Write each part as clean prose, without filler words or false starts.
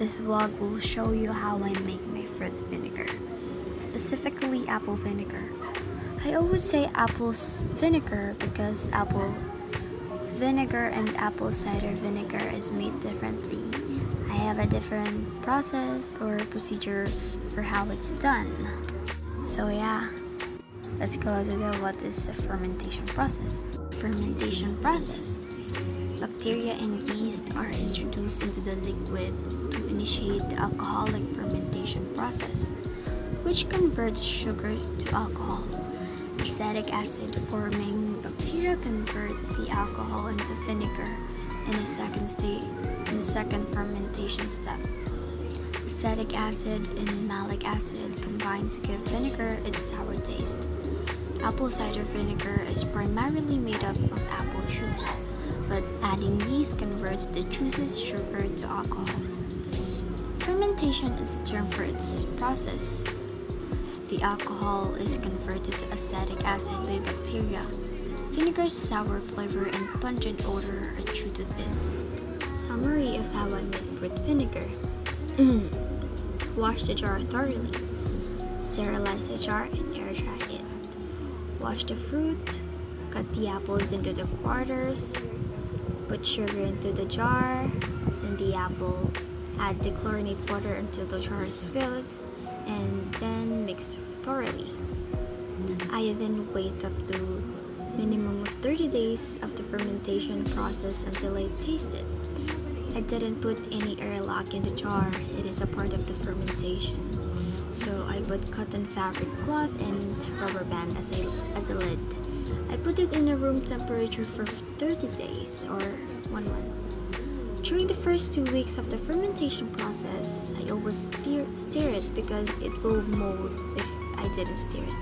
This vlog will show you how I make my fruit vinegar, specifically apple vinegar. I always say apple vinegar because apple vinegar and apple cider vinegar is made differently. I have a different process or procedure for how it's done. So yeah, let's go to what is the fermentation process. Fermentation process. Bacteria and yeast are introduced into the liquid to initiate the alcoholic fermentation process, which converts sugar to alcohol. Acetic acid forming bacteria convert the alcohol into vinegar in the second fermentation step. Acetic acid and malic acid combine to give vinegar its sour taste. Apple cider vinegar is primarily made up of apple juice, but adding yeast converts the juice's sugar to alcohol. Fermentation is a term for its process. The alcohol is converted to acetic acid by bacteria. Vinegar's sour flavor and pungent odor are due to this. Summary of how I make fruit vinegar. Wash the jar thoroughly. Sterilize the jar and air dry it. Wash the fruit. Cut the apples into the quarters. Put sugar into the jar, then the apple. Add the chlorinated water until the jar is filled, and then mix thoroughly. I then wait up to minimum of 30 days of the fermentation process until I taste it. I didn't put any airlock in the jar, it is a part of the fermentation. So I put cotton fabric cloth and rubber band as a lid. I put it in a room temperature for 30 days or 1 month. During the first 2 weeks of the fermentation process, I always stir it because it will mold if I didn't stir it.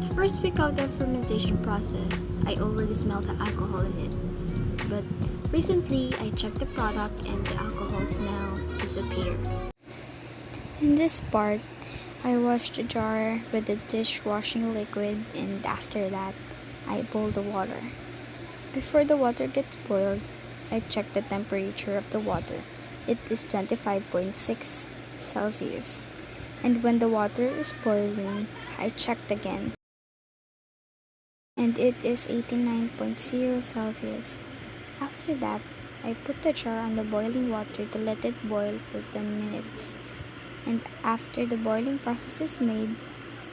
The first week of the fermentation process, I already smelled the alcohol in it. But recently, I checked the product and the alcohol smell disappeared. In this part, I washed the jar with the dishwashing liquid, and after that, I boil the water. Before the water gets boiled, I check the temperature of the water. It is 25.6 Celsius. And when the water is boiling, I checked again. And it is 89.0 Celsius. After that, I put the jar on the boiling water to let it boil for 10 minutes. And after the boiling process is made,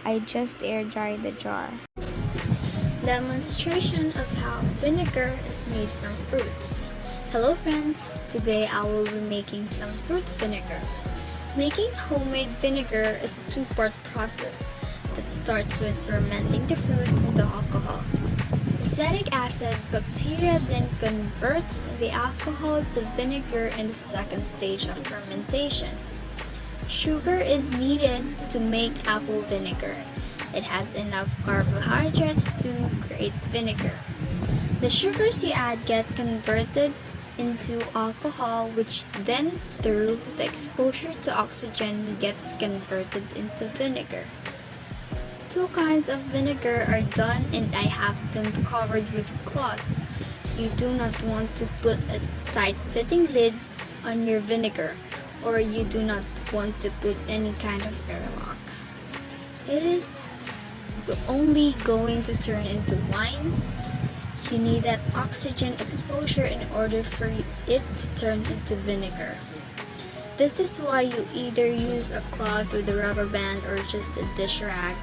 I just air dry the jar. Demonstration of how vinegar is made from fruits. Hello friends! Today I will be making some fruit vinegar. Making homemade vinegar is a two-part process that starts with fermenting the fruit into alcohol. Acetic acid bacteria then converts the alcohol to vinegar in the second stage of fermentation. Sugar is needed to make apple vinegar. It has enough carbohydrates to create vinegar. The sugars you add get converted into alcohol, which then through the exposure to oxygen gets converted into vinegar. Two kinds of vinegar are done and I have them covered with cloth. You do not want to put a tight-fitting lid on your vinegar, or you do not want to put any kind of airlock. It is only going to turn into wine. You need that oxygen exposure in order for it to turn into vinegar. This is why you either use a cloth with a rubber band or just a dish rag.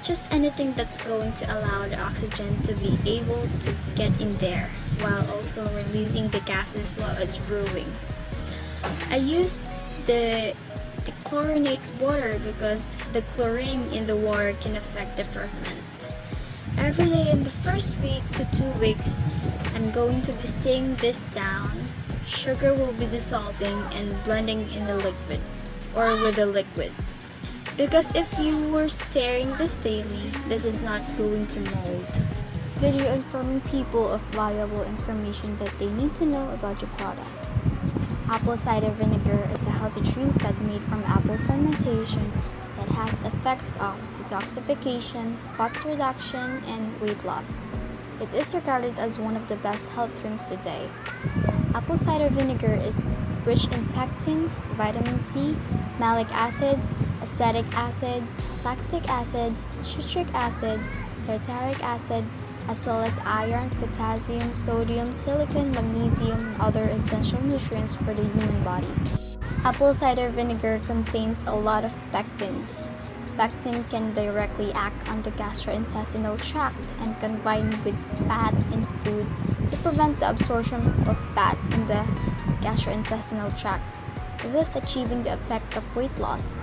Just anything that's going to allow the oxygen to be able to get in there while also releasing the gases while it's brewing. I used the chlorinated water because the chlorine in the water can affect the ferment. Every day in the first week to 2 weeks, I'm going to be stirring this down. Sugar will be dissolving and blending in the liquid or with the liquid. Because if you were stirring this daily, this is not going to mold. Video informing people of valuable information that they need to know about your product. Apple cider vinegar is a healthy drink that made from apple fermentation that has effects of detoxification, fat reduction, and weight loss. It is regarded as one of the best health drinks today. Apple cider vinegar is rich in pectin, vitamin C, malic acid, acetic acid, lactic acid, citric acid, tartaric acid, as well as iron, potassium, sodium, silicon, magnesium, and other essential nutrients for the human body. Apple cider vinegar contains a lot of pectins. Pectin can directly act on the gastrointestinal tract and combine with fat in food to prevent the absorption of fat in the gastrointestinal tract, thus achieving the effect of weight loss.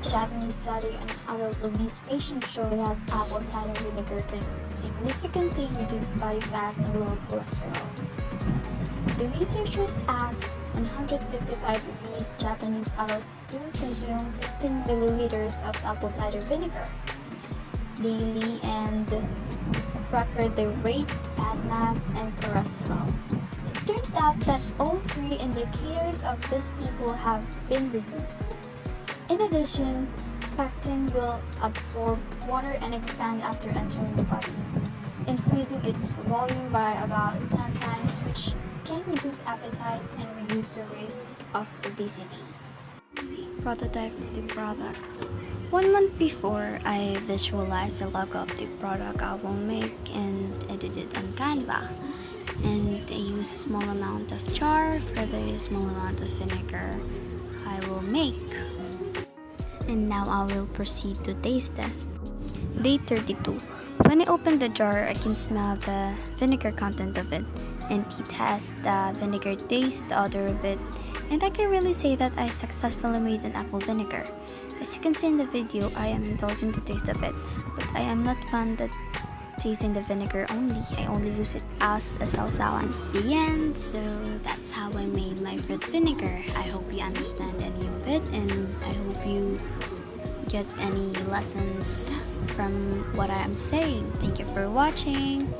A Japanese study on adult obese patients showed that apple cider vinegar can significantly reduce body fat and lower cholesterol. The researchers asked 155 obese Japanese adults to consume 15 milliliters of apple cider vinegar daily and record their weight, fat mass, and cholesterol. It turns out that all three indicators of these people have been reduced. In addition, pectin will absorb water and expand after entering the body, increasing its volume by about 10 times, which can reduce appetite and reduce the risk of obesity. Prototype of the product. 1 month before, I visualized the logo of the product I will make and edit it on Canva. And I use a small amount of jar for the small amount of vinegar I will make. And now I will proceed to taste test. Day 32. When I open the jar, I can smell the vinegar content of it. And it has the vinegar taste, the odor of it. And I can really say that I successfully made an apple vinegar. As you can see in the video, I am indulging the taste of it. But I am not fond of tasting the vinegar only. I only use it as a sausawan. The end. So that's how I made my fruit vinegar. I hope you understand any of it, and I hope you get any lessons from what I am saying. Thank you for watching.